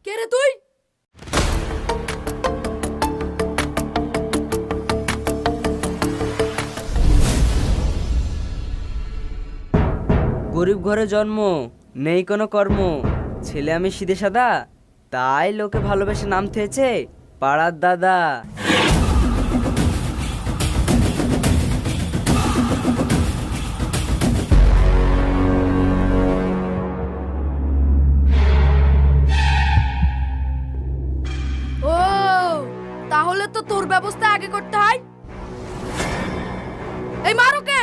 কে রে তুই? গরিব ঘরে জন্ম, নেই কোনো কর্ম, ছেলে আমি সিধে সাদা, তাই লোকে ভালোবেসে নাম থেয়েছে পাড়ার দাদা। ও, তাহলে তো তোর ব্যবস্থা আগে করতে হয়। এই মার ওকে।